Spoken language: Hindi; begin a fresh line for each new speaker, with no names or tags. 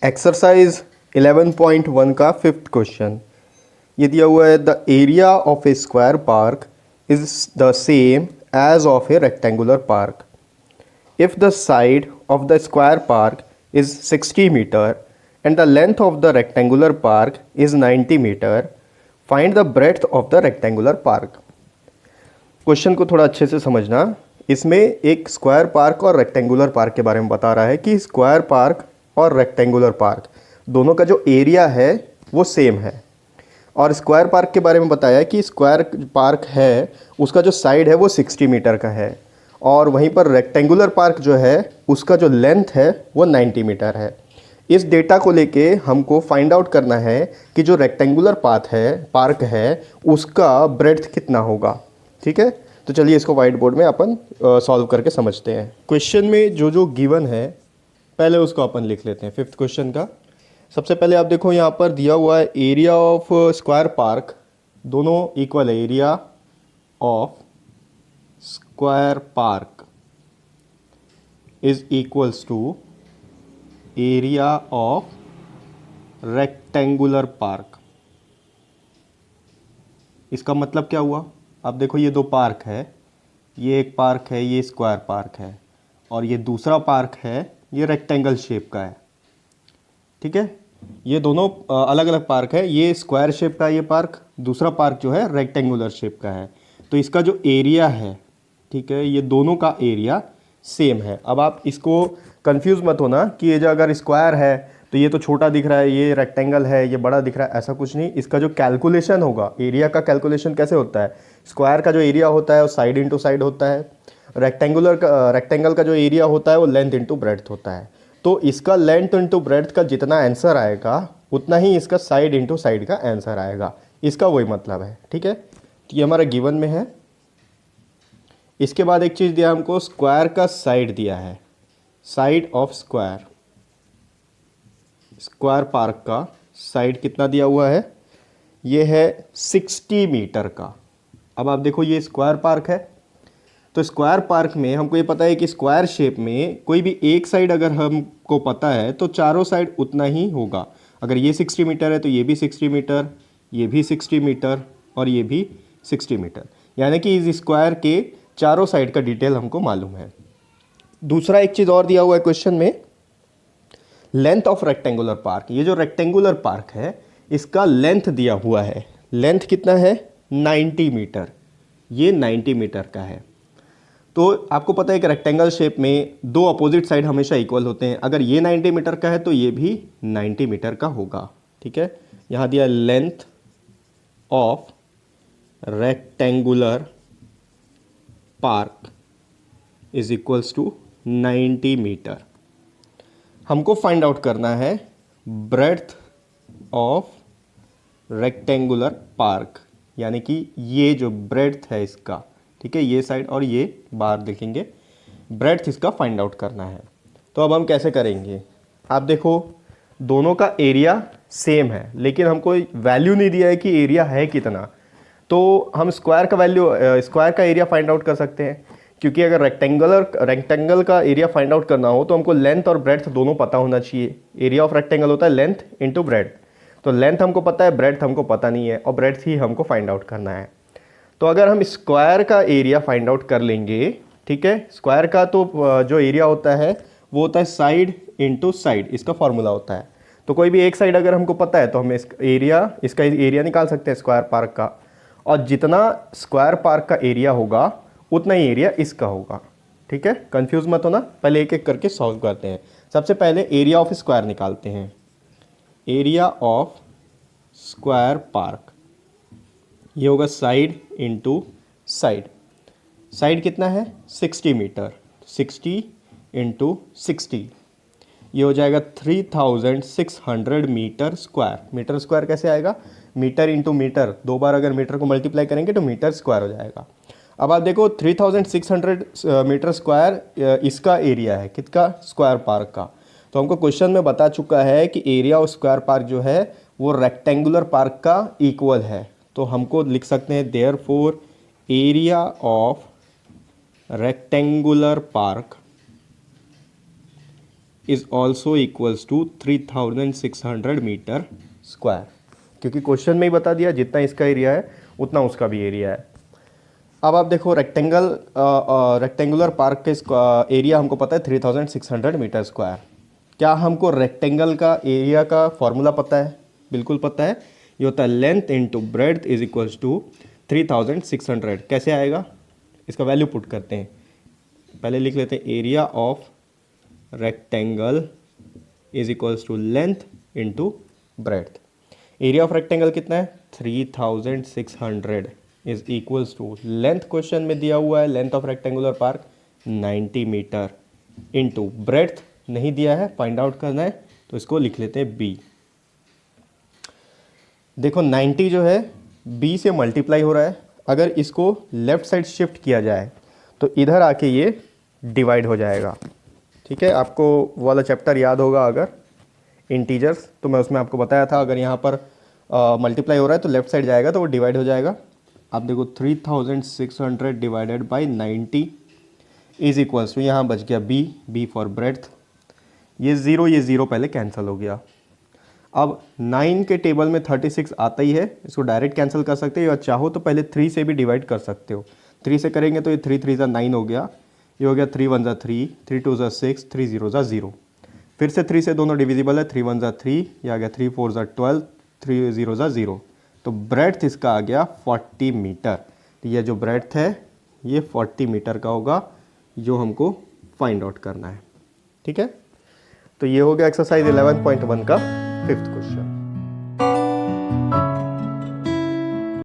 एक्सरसाइज 11.1 का फिफ्थ क्वेश्चन ये दिया हुआ है। The area of a square park is the same as of a rectangular park if the side of the square park is 60 metre and the length of the rectangular park is 90 metre. Find the breadth of the rectangular park. Question को थोड़ा अच्छे से समझना। इसमें एक स्क्वायर पार्क और रेक्टेंगुलर पार्क के बारे में बता रहा है कि स्क्वायर पार्क और रेक्टेंगुलर पार्क दोनों का जो एरिया है वो सेम है। और स्क्वायर पार्क के बारे में बताया कि स्क्वायर पार्क है उसका जो साइड है वो 60 मीटर का है, और वहीं पर रेक्टेंगुलर पार्क जो है उसका जो लेंथ है वो 90 मीटर है। इस डेटा को लेके हमको फाइंड आउट करना है कि जो रेक्टेंगुलर पार्क है उसका ब्रेड्थ कितना होगा। ठीक है, तो चलिए इसको वाइट बोर्ड में अपन सॉल्व करके समझते हैं। क्वेश्चन में जो जो गिवन है पहले उसको अपन लिख लेते हैं। फिफ्थ क्वेश्चन का सबसे पहले आप देखो यहाँ पर दिया हुआ है एरिया ऑफ स्क्वायर पार्क, दोनों इक्वल है। Area of square park is equals to area of rectangular park. इसका मतलब क्या हुआ? अब देखो ये दो पार्क है, ये एक पार्क है, ये स्क्वायर पार्क है, और ये दूसरा पार्क है, ये रेक्टेंगल शेप का है। ठीक है, ये दोनों अलग अलग पार्क है। ये स्क्वायर शेप का है ये पार्क, दूसरा पार्क जो है रेक्टेंगुलर शेप का है। तो इसका जो एरिया है, ठीक है, ये दोनों का एरिया सेम है। अब आप इसको कंफ्यूज मत होना कि ये जो अगर स्क्वायर है तो ये तो छोटा दिख रहा है, ये रेक्टेंगल है ये बड़ा दिख रहा है, ऐसा कुछ नहीं। इसका जो कैलकुलेशन होगा, एरिया का कैलकुलेशन कैसे होता है, स्क्वायर का जो एरिया होता है वो साइड इंटू साइड होता है, रेक्टेंगल का जो एरिया होता है वो लेंथ इंटू ब्रेड्थ होता है। तो इसका लेंथ इंटू ब्रेड्थ का जितना आंसर आएगा उतना ही इसका साइड इंटू साइड का आंसर आएगा। इसका वही मतलब है। ठीक है, तो ये हमारा गिवन में है। इसके बाद एक चीज़ दिया हमको, स्क्वायर का साइड दिया है। Side of square, square park का साइड कितना दिया हुआ है? ये है 60 मीटर का। अब आप देखो ये स्क्वायर पार्क है, तो स्क्वायर पार्क में हमको ये पता है कि स्क्वायर शेप में कोई भी एक साइड अगर हमको पता है तो चारों साइड उतना ही होगा। अगर ये 60 मीटर है तो ये भी 60 मीटर, ये भी 60 मीटर और ये भी 60 मीटर, यानी कि इस स्क्वायर के चारों साइड का डिटेल हमको मालूम है। दूसरा एक चीज़ और दिया हुआ है क्वेश्चन में, लेंथ ऑफ रेक्टेंगुलर पार्क। ये जो रेक्टेंगुलर पार्क है इसका लेंथ दिया हुआ है। लेंथ कितना है? 90 मीटर। ये 90 मीटर का है। तो आपको पता है कि रेक्टेंगल शेप में दो अपोजिट साइड हमेशा इक्वल होते हैं। अगर ये 90 मीटर का है तो ये भी 90 मीटर का होगा। ठीक है, यहाँ दिया length of rectangular park is equals to 90 metre. हमको फाइंड आउट करना है ब्रेड्थ ऑफ रेक्टेंगुलर पार्क, यानी कि ये जो ब्रेड्थ है इसका, ठीक है, ये साइड और ये बाहर देखेंगे, ब्रेड्थ इसका फाइंड आउट करना है। तो अब हम कैसे करेंगे? आप देखो दोनों का एरिया सेम है, लेकिन हमको वैल्यू नहीं दिया है कि एरिया है कितना। तो हम स्क्वायर का एरिया फाइंड आउट कर सकते हैं, क्योंकि अगर रेक्टेंगल का एरिया फाइंड आउट करना हो तो हमको लेंथ और ब्रेड्थ दोनों पता होना चाहिए। एरिया ऑफ रेक्टेंगल होता है लेंथ इंटू ब्रेड्थ। तो लेंथ हमको पता है, ब्रेड्थ हमको पता नहीं है, और ब्रेड्थ ही हमको फाइंड आउट करना है। तो अगर हम स्क्वायर का एरिया फाइंड आउट कर लेंगे, ठीक है, स्क्वायर का तो जो एरिया होता है वो होता है साइड इंटू साइड, इसका फॉर्मूला होता है। तो कोई भी एक साइड अगर हमको पता है तो हम इसका एरिया निकाल सकते हैं स्क्वायर पार्क का, और जितना स्क्वायर पार्क का एरिया होगा उतना ही एरिया इसका होगा। ठीक है, कंफ्यूज मत होना, पहले एक एक करके सॉल्व करते हैं। सबसे पहले एरिया ऑफ स्क्वायर निकालते हैं। एरिया ऑफ स्क्वायर पार्क ये होगा साइड इंटू साइड। साइड कितना है? 60 मीटर। 60 इंटू 60 ये हो जाएगा 3600 मीटर स्क्वायर। मीटर स्क्वायर कैसे आएगा? मीटर इंटू मीटर, दो बार अगर मीटर को मल्टीप्लाई करेंगे तो मीटर स्क्वायर हो जाएगा। अब आप देखो 3600 मीटर स्क्वायर इसका एरिया है, किसका? स्क्वायर पार्क का। तो हमको क्वेश्चन में बता चुका है कि एरिया ऑफ स्क्वायर पार्क जो है वो रेक्टेंगुलर पार्क का इक्वल है। तो हमको लिख सकते हैं therefore area of rectangular park is also equals to 3600 metre square, क्योंकि क्वेश्चन में ही बता दिया जितना इसका एरिया है उतना उसका भी एरिया है। अब आप देखो रेक्टेंगुलर पार्क का एरिया हमको पता है 3600 मीटर स्क्वायर। क्या हमको रेक्टेंगल का एरिया का फॉर्मूला पता है? बिल्कुल पता है, ये होता है length into breadth is equals to 3600। कैसे आएगा? इसका वैल्यू पुट करते हैं, पहले लिख लेते हैं area of rectangle is equals to length into breadth. Area of rectangle कितना है? 3600 is equals to length, question में दिया हुआ है length of rectangular park 90 metre, into breadth नहीं दिया है, फाइंड आउट करना है, तो इसको लिख लेते हैं बी। देखो 90 जो है बी से मल्टीप्लाई हो रहा है, अगर इसको लेफ्ट साइड शिफ्ट किया जाए तो इधर आके ये डिवाइड हो जाएगा। ठीक है, आपको वो वाला चैप्टर याद होगा अगर इंटीजर्स, तो मैं उसमें आपको बताया था अगर यहाँ पर मल्टीप्लाई हो रहा है तो लेफ्ट साइड जाएगा तो वो डिवाइड हो जाएगा। आप देखो 3600 divided by 90 is equals to, यहाँ बच गया बी, बी फॉर ब्रेड्थ, ये ज़ीरो पहले कैंसिल हो गया। अब 9 के टेबल में 36 आता ही है, इसको डायरेक्ट कैंसिल कर सकते हो या चाहो तो पहले 3 से भी डिवाइड कर सकते हो। 3 से करेंगे तो ये 3 3 ज़ा 9 हो गया, ये हो गया 3 1 ज़ा 3, 3 2 ज़ा 6, 3 0 ज़ा 0। फिर से 3 से दोनों डिविजिबल है, 3 1 ज़ा 3, ये आ गया 3 4 ज़ा 12, 3 0 ज़ा 0। तो ब्रेड्थ इसका आ गया 40 मीटर। तो ये जो ब्रेड्थ है ये 40 मीटर का होगा, जो हमको फाइंड आउट करना है। ठीक है, तो ये हो गया एक्सरसाइज 11.1 का 5th क्वेश्चन।